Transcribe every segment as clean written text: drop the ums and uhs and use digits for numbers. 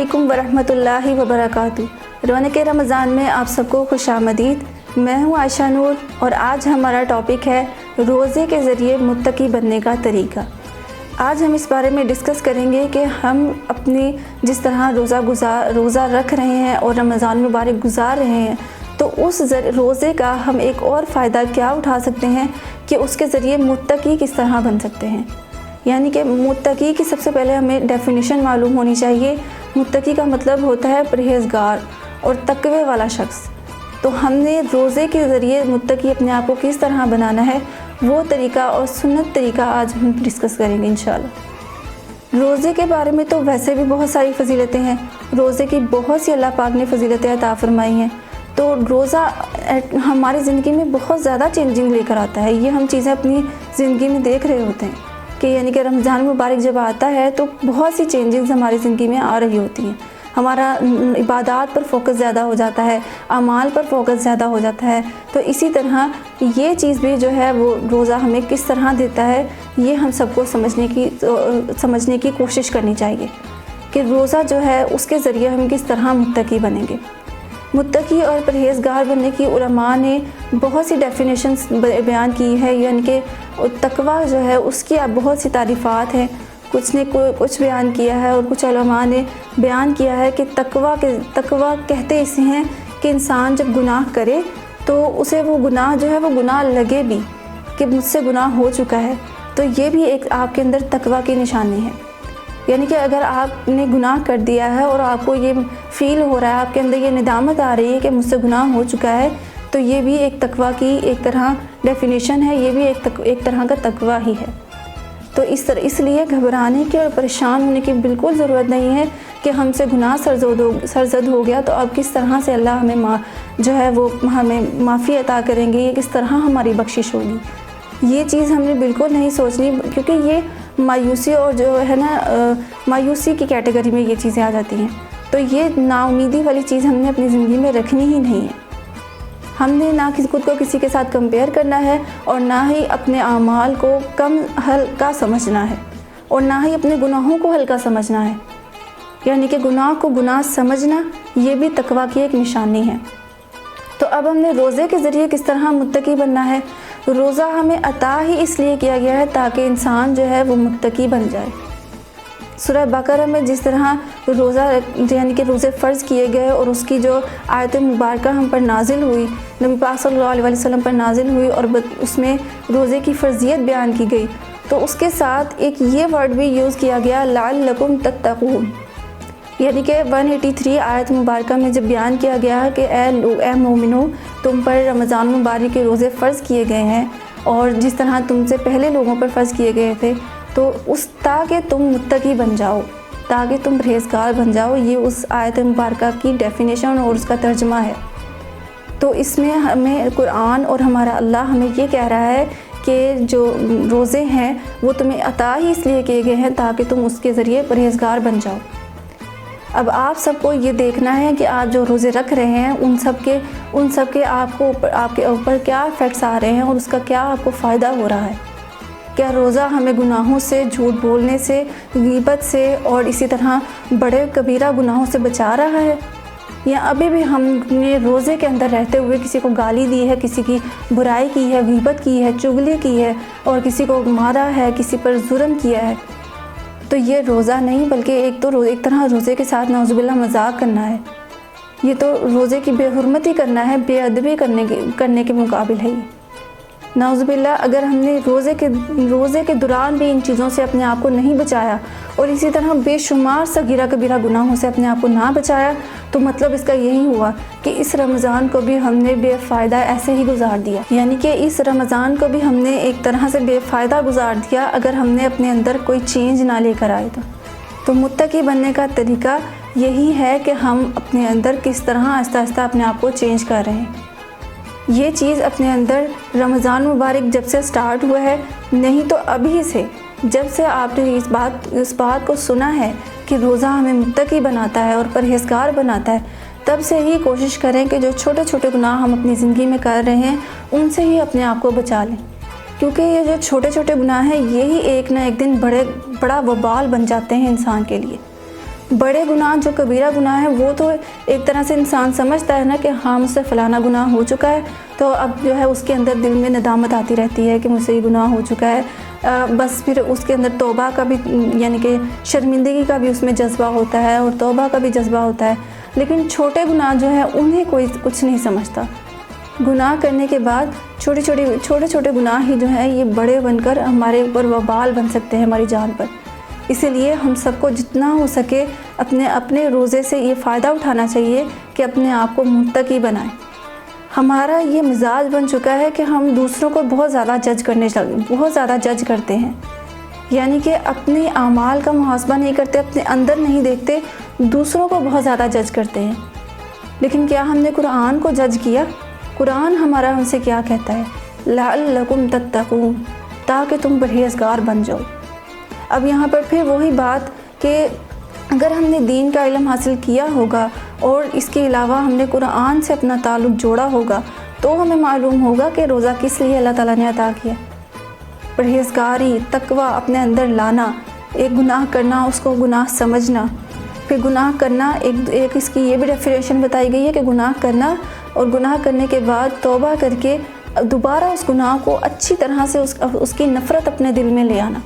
علیکم ورحمۃ وبرکاتہ۔ رونق رمضان میں آپ سب کو خوش آمدید۔ میں ہوں عائشہ نور اور آج ہمارا ٹاپک ہے روزے کے ذریعے متقی بننے کا طریقہ۔ آج ہم اس بارے میں ڈسکس کریں گے کہ ہم اپنی جس طرح روزہ رکھ رہے ہیں اور رمضان مبارک گزار رہے ہیں، تو اس روزے کا ہم ایک اور فائدہ کیا اٹھا سکتے ہیں کہ اس کے ذریعے متقی کس طرح بن سکتے ہیں۔ یعنی کہ متقی کی سب سے پہلے ہمیں ڈیفینیشن معلوم ہونی چاہیے۔ متقی کا مطلب ہوتا ہے پرہیزگار اور تقوی والا شخص۔ تو ہم نے روزے کے ذریعے متقی اپنے آپ کو کس طرح بنانا ہے، وہ طریقہ اور سنت طریقہ آج ہم ڈسکس کریں گے انشاءاللہ۔ روزے کے بارے میں تو ویسے بھی بہت ساری فضیلتیں ہیں، روزے کی بہت سی اللہ پاک نے فضیلتیں عطا فرمائی ہیں۔ تو روزہ ہماری زندگی میں بہت زیادہ چینجنگ لے کر آتا ہے۔ یہ ہم چیزیں اپنی زندگی میں دیکھ رہے ہوتے ہیں کہ یعنی کہ رمضان مبارک جب آتا ہے تو بہت سی چینجنگز ہماری زندگی میں آ رہی ہوتی ہیں۔ ہمارا عبادات پر فوکس زیادہ ہو جاتا ہے، اعمال پر فوکس زیادہ ہو جاتا ہے۔ تو اسی طرح یہ چیز بھی جو ہے وہ روزہ ہمیں کس طرح دیتا ہے، یہ ہم سب کو سمجھنے کی کوشش کرنی چاہیے کہ روزہ جو ہے اس کے ذریعے ہم کس طرح متقی بنیں گے۔ متقی اور پرہیزگار بننے کی علماء نے بہت سی ڈیفینیشنز بیان کی ہے، یعنی کہ تقویٰ جو ہے اس کی بہت سی تعریفات ہیں۔ کچھ نے کچھ بیان کیا ہے اور کچھ علماء نے بیان کیا ہے کہ تقویٰ کہتے اسے ہیں کہ انسان جب گناہ کرے تو اسے وہ گناہ جو ہے وہ گناہ لگے بھی کہ مجھ سے گناہ ہو چکا ہے، تو یہ بھی ایک آپ کے اندر تقویٰ کی نشانی ہے۔ یعنی کہ اگر آپ نے گناہ کر دیا ہے اور آپ کو یہ فیل ہو رہا ہے، آپ کے اندر یہ ندامت آ رہی ہے کہ مجھ سے گناہ ہو چکا ہے، تو یہ بھی ایک تقویٰ کی ایک طرح ڈیفینیشن ہے، یہ بھی ایک طرح کا تقویٰ ہی ہے۔ تو اس لیے گھبرانے کی اور پریشان ہونے کی بالکل ضرورت نہیں ہے کہ ہم سے گناہ سرزد ہو گیا تو اب کس طرح سے اللہ ہمیں جو ہے وہ ہمیں معافی عطا کریں گے، یہ کس طرح ہماری بخشش ہوگی۔ یہ چیز ہم نے بالکل نہیں سوچنی، کیونکہ یہ مایوسی اور جو ہے نا مایوسی کی کیٹیگری میں یہ چیزیں آ جاتی ہیں۔ تو یہ نا امیدی والی چیز ہم نے اپنی زندگی میں رکھنی ہی نہیں ہے۔ ہم نے نہ خود کو کسی کے ساتھ کمپیئر کرنا ہے اور نہ ہی اپنے اعمال کو کم ہلکا سمجھنا ہے اور نہ ہی اپنے گناہوں کو ہلکا سمجھنا ہے۔ یعنی کہ گناہ کو گناہ سمجھنا یہ بھی تقویٰ کی ایک نشانی ہے۔ تو اب ہم نے روزے کے ذریعے کس طرح متقی بننا ہے۔ روزہ ہمیں عطا ہی اس لیے کیا گیا ہے تاکہ انسان جو ہے وہ متقی بن جائے۔ سورہ بقرہ میں جس طرح روزہ یعنی کہ روزے فرض کیے گئے اور اس کی جو آیت مبارکہ ہم پر نازل ہوئی، نبی پاک صلی اللہ علیہ وسلم پر نازل ہوئی اور اس میں روزے کی فرضیت بیان کی گئی، تو اس کے ساتھ ایک یہ ورڈ بھی یوز کیا گیا لعلکم تتقون۔ یعنی کہ 183 آیت مبارکہ میں جب بیان کیا گیا کہ اے مومنو، تم پر رمضان مبارک کے روزے فرض کیے گئے ہیں اور جس طرح تم سے پہلے لوگوں پر فرض کیے گئے تھے، تو تاکہ تم متقی بن جاؤ، تاکہ تم پرہیزگار بن جاؤ، یہ اس آیت مبارکہ کی ڈیفینیشن اور اس کا ترجمہ ہے۔ تو اس میں ہمیں قرآن اور ہمارا اللہ ہمیں یہ کہہ رہا ہے کہ جو روزے ہیں وہ تمہیں عطا ہی اس لیے کیے گئے ہیں تاکہ تم اس کے ذریعے پرہیزگار بن جاؤ۔ اب آپ سب کو یہ دیکھنا ہے کہ آپ جو روزے رکھ رہے ہیں ان سب کے آپ کے اوپر کیا افیکٹس آ رہے ہیں اور اس کا کیا آپ کو فائدہ ہو رہا ہے۔ کیا روزہ ہمیں گناہوں سے، جھوٹ بولنے سے، غیبت سے اور اسی طرح بڑے کبیرہ گناہوں سے بچا رہا ہے، یا ابھی بھی ہم نے روزے کے اندر رہتے ہوئے کسی کو گالی دی ہے، کسی کی برائی کی ہے، غیبت کی ہے، چغلی کی ہے اور کسی کو مارا ہے، کسی پر ظلم کیا ہے، تو یہ روزہ نہیں بلکہ ایک طرح روزے کے ساتھ نعوذ باللہ مذاق کرنا ہے۔ یہ تو روزے کی بے حرمتی کرنا ہے، بے ادبی کرنے کے مقابل ہے یہ۔ نعوذ باللہ اگر ہم نے روزے کے دوران بھی ان چیزوں سے اپنے آپ کو نہیں بچایا اور اسی طرح بے شمار صغیرہ کبیرہ گناہوں سے اپنے آپ کو نہ بچایا، تو مطلب اس کا یہی ہوا کہ اس رمضان کو بھی ہم نے بے فائدہ ایسے ہی گزار دیا۔ یعنی کہ اس رمضان کو بھی ہم نے ایک طرح سے بے فائدہ گزار دیا اگر ہم نے اپنے اندر کوئی چینج نہ لے کر آئے تو متقی بننے کا طریقہ یہی ہے کہ ہم اپنے اندر کس طرح آہستہ آہستہ اپنے آپ کو چینج کر رہے ہیں۔ یہ چیز اپنے اندر رمضان مبارک جب سے سٹارٹ ہوا ہے، نہیں تو ابھی سے جب سے آپ نے اس بات کو سنا ہے کہ روزہ ہمیں متقی بناتا ہے اور پرہیزگار بناتا ہے، تب سے ہی کوشش کریں کہ جو چھوٹے چھوٹے گناہ ہم اپنی زندگی میں کر رہے ہیں ان سے ہی اپنے آپ کو بچا لیں، کیونکہ یہ جو چھوٹے چھوٹے گناہ ہیں یہی ایک نہ ایک دن بڑا وبال بن جاتے ہیں انسان کے لیے۔ بڑے گناہ جو کبیرہ گناہ ہیں وہ تو ایک طرح سے انسان سمجھتا ہے نا کہ ہاں مجھ سے فلانا گناہ ہو چکا ہے، تو اب جو ہے اس کے اندر دل میں ندامت آتی رہتی ہے کہ مجھ سے یہ گناہ ہو چکا ہے، بس پھر اس کے اندر توبہ کا بھی یعنی کہ شرمندگی کا بھی اس میں جذبہ ہوتا ہے اور توبہ کا بھی جذبہ ہوتا ہے۔ لیکن چھوٹے گناہ جو ہیں انہیں کوئی کچھ نہیں سمجھتا۔ گناہ کرنے کے بعد چھوٹے چھوٹے گناہ ہی جو ہیں یہ بڑے بن کر ہمارے اوپر وبال بن سکتے ہیں، ہماری جان پر۔ اسی لیے ہم سب کو جتنا ہو سکے اپنے روزے سے یہ فائدہ اٹھانا چاہیے کہ اپنے آپ کو متقی بنائیں۔ ہمارا یہ مزاج بن چکا ہے کہ ہم دوسروں کو بہت زیادہ جج کرتے ہیں، یعنی کہ اپنے اعمال کا محاسبہ نہیں کرتے، اپنے اندر نہیں دیکھتے، دوسروں کو بہت زیادہ جج کرتے ہیں۔ لیکن کیا ہم نے قرآن کو جج کیا؟ قرآن ہمارا ہم سے کیا کہتا ہے؟ لعلکم تتقون، تاکہ تم پرہیزگار بن جاؤ۔ اب یہاں پر پھر وہی بات کہ اگر ہم نے دین کا علم حاصل کیا ہوگا اور اس کے علاوہ ہم نے قرآن سے اپنا تعلق جوڑا ہوگا تو ہمیں معلوم ہوگا کہ روزہ کس لیے اللہ تعالیٰ نے عطا کیا۔ پرہیزگاری، تقوی اپنے اندر لانا، ایک گناہ کرنا اس کو گناہ سمجھنا، پھر گناہ کرنا ایک اس کی یہ بھی ڈیفینیشن بتائی گئی ہے کہ گناہ کرنا اور گناہ کرنے کے بعد توبہ کر کے دوبارہ اس گناہ کو اچھی طرح سے اس کی نفرت اپنے دل میں لے آنا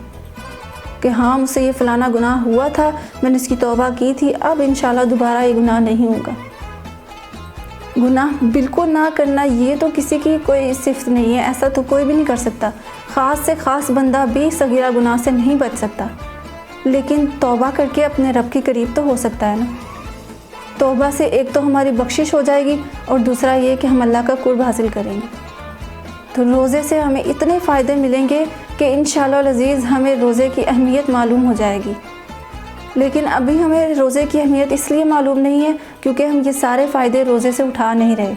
کہ ہاں مجھ سے یہ فلانا گناہ ہوا تھا، میں نے اس کی توبہ کی تھی، اب انشاءاللہ دوبارہ یہ گناہ نہیں ہوگا۔ گناہ بالکل نہ کرنا یہ تو کسی کی کوئی صفت نہیں ہے، ایسا تو کوئی بھی نہیں کر سکتا، خاص سے خاص بندہ بھی صغیرہ گناہ سے نہیں بچ سکتا، لیکن توبہ کر کے اپنے رب کے قریب تو ہو سکتا ہے نا۔ توبہ سے ایک تو ہماری بخشش ہو جائے گی اور دوسرا یہ کہ ہم اللہ کا قرب حاصل کریں گے۔ تو روزے سے ہمیں اتنے فائدے ملیں گے کہ انشاءاللہ العزیز ہمیں روزے کی اہمیت معلوم ہو جائے گی۔ لیکن ابھی ہمیں روزے کی اہمیت اس لیے معلوم نہیں ہے کیونکہ ہم یہ سارے فائدے روزے سے اٹھا نہیں رہے،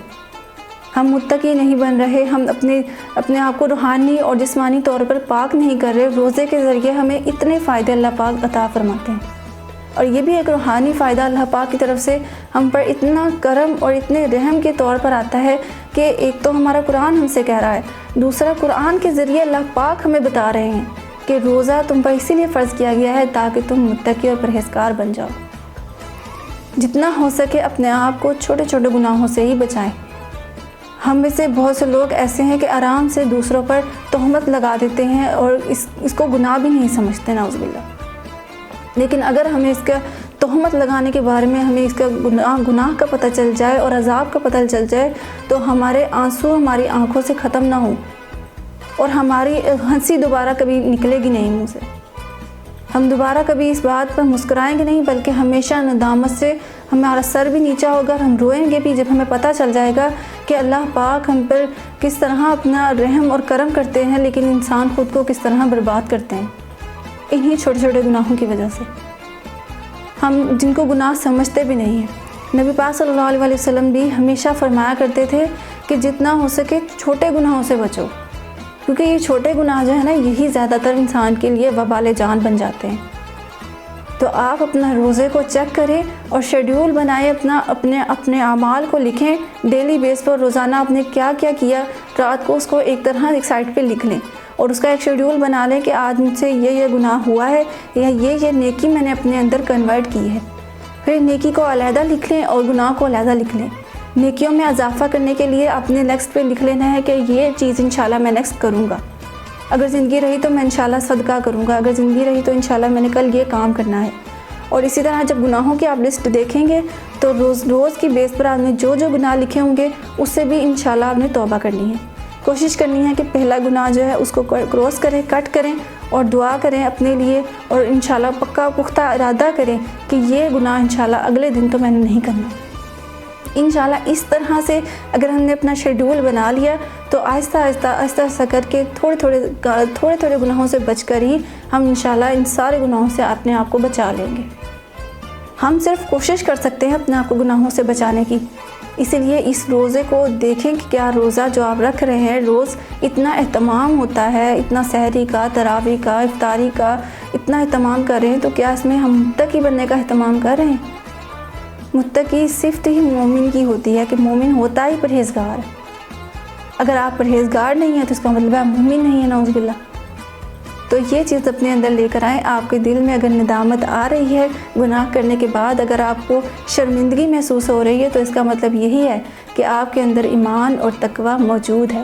ہم متقی نہیں بن رہے، ہم اپنے آپ کو روحانی اور جسمانی طور پر پاک نہیں کر رہے۔ روزے کے ذریعے ہمیں اتنے فائدے اللہ پاک عطا فرماتے ہیں، اور یہ بھی ایک روحانی فائدہ اللہ پاک کی طرف سے ہم پر اتنا کرم اور اتنے رحم کے طور پر آتا ہے کہ ایک تو ہمارا قرآن ہم سے کہہ رہا ہے، دوسرا قرآن کے ذریعے اللہ پاک ہمیں بتا رہے ہیں کہ روزہ تم پر اسی لیے فرض کیا گیا ہے تاکہ تم متقی اور پرہیزگار بن جاؤ۔ جتنا ہو سکے اپنے آپ کو چھوٹے چھوٹے گناہوں سے ہی بچائیں۔ ہم میں سے بہت سے لوگ ایسے ہیں کہ آرام سے دوسروں پر تہمت لگا دیتے ہیں اور اس کو گناہ بھی نہیں سمجھتے، نعوذ باللہ۔ لیکن اگر ہمیں اس کا تہمت لگانے کے بارے میں ہمیں اس کا گناہ کا پتہ چل جائے اور عذاب کا پتہ چل جائے تو ہمارے آنسو ہماری آنکھوں سے ختم نہ ہوں اور ہماری ہنسی دوبارہ کبھی نکلے گی نہیں منہ سے، ہم دوبارہ کبھی اس بات پر مسکرائیں گے نہیں، بلکہ ہمیشہ ندامت سے ہمارا سر بھی نیچا ہوگا، ہم روئیں گے بھی جب ہمیں پتہ چل جائے گا کہ اللہ پاک ہم پر کس طرح اپنا رحم اور کرم کرتے ہیں، لیکن انسان خود کو کس طرح برباد کرتے ہیں انہی چھوٹے چھوٹے گناہوں کی وجہ سے، ہم جن کو گناہ سمجھتے بھی نہیں ہیں۔ نبی پاک صلی اللہ علیہ وسلم بھی ہمیشہ فرمایا کرتے تھے کہ جتنا ہو سکے چھوٹے گناہوں سے بچو، کیونکہ یہ چھوٹے گناہ جو ہے نا یہی زیادہ تر انسان کے لیے وبال جان بن جاتے ہیں۔ تو آپ اپنا روزے کو چیک کریں اور شیڈیول بنائیں، اپنے اعمال کو لکھیں، ڈیلی بیس پر روزانہ آپ نے کیا کیا، رات کو اس کو ایک طرح ایک سائٹ پہ لکھ لیں اور اس کا ایک شیڈیول بنا لیں کہ آج مجھ سے یہ گناہ ہوا ہے یا یہ نیکی میں نے اپنے اندر کنورٹ کی ہے۔ پھر نیکی کو علیحدہ لکھ لیں اور گناہ کو علیحدہ لکھ لیں۔ نیکیوں میں اضافہ کرنے کے لیے اپنے نیکسٹ پہ لکھ لینا ہے کہ یہ چیز انشاءاللہ میں نیکسٹ کروں گا، اگر زندگی رہی تو میں انشاءاللہ صدقہ کروں گا، اگر زندگی رہی تو انشاءاللہ میں نے کل یہ کام کرنا ہے۔ اور اسی طرح جب گناہوں کی آپ لسٹ دیکھیں گے تو روز کی بیس پر آپ نے جو گناہ لکھے ہوں گے اس سے بھی انشاءاللہ آپ نے توبہ کرنی ہے، کوشش کرنی ہے کہ پہلا گناہ جو ہے اس کو کراس کریں، کٹ کریں اور دعا کریں اپنے لیے، اور انشاءاللہ پکا پختہ ارادہ کریں کہ یہ گناہ انشاءاللہ اگلے دن تو میں نے نہیں کرنا۔ انشاءاللہ اس طرح سے اگر ہم نے اپنا شیڈول بنا لیا تو آہستہ آہستہ کر کے تھوڑے گناہوں سے بچ کر ہی ہم انشاءاللہ ان سارے گناہوں سے اپنے آپ کو بچا لیں گے۔ ہم صرف کوشش کر سکتے ہیں اپنے آپ کو گناہوں سے بچانے کی، اسی لیے اس روزے کو دیکھیں کہ کیا روزہ جو آپ رکھ رہے ہیں روز اتنا اہتمام ہوتا ہے، اتنا سحری کا، تراویح کا، افطاری کا اتنا اہتمام کر رہے ہیں، تو کیا اس میں ہم متقی بننے کا اہتمام کر رہے ہیں؟ متقی صفت ہی مومن کی ہوتی ہے کہ مومن ہوتا ہی پرہیزگار ہے۔ اگر آپ پرہیزگار نہیں ہیں تو اس کا مطلب آپ مومن نہیں ہیں، نعوذ باللہ۔ تو یہ چیز اپنے اندر لے کر آئیں۔ آپ کے دل میں اگر ندامت آ رہی ہے گناہ کرنے کے بعد، اگر آپ کو شرمندگی محسوس ہو رہی ہے، تو اس کا مطلب یہی ہے کہ آپ کے اندر ایمان اور تقوی موجود ہے،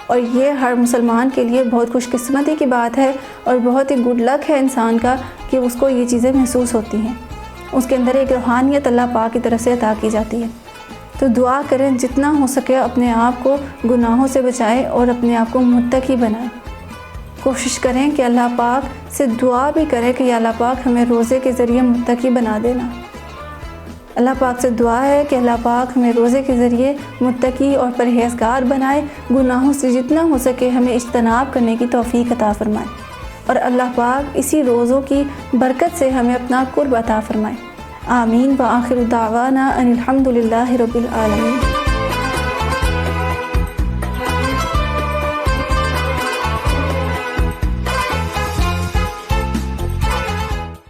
اور یہ ہر مسلمان کے لیے بہت خوش قسمتی کی بات ہے اور بہت ہی گڈ لک ہے انسان کا کہ اس کو یہ چیزیں محسوس ہوتی ہیں، اس کے اندر ایک روحانیت اللہ پاک کی طرف سے عطا کی جاتی ہے۔ تو دعا کریں جتنا ہو سکے اپنے آپ کو گناہوں سے بچائیں اور اپنے آپ کو متقی بنائیں۔ کوشش کریں کہ اللہ پاک سے دعا بھی کریں کہ یا اللہ پاک ہمیں روزے کے ذریعے متقی بنا دینا۔ اللہ پاک سے دعا ہے کہ اللہ پاک ہمیں روزے کے ذریعے متقی اور پرہیزگار بنائے، گناہوں سے جتنا ہو سکے ہمیں اجتناب کرنے کی توفیق عطا فرمائے، اور اللہ پاک اسی روزوں کی برکت سے ہمیں اپنا قرب عطا فرمائے۔ آمین۔ وآخر دعوانا ان الحمد للہ رب العالمین۔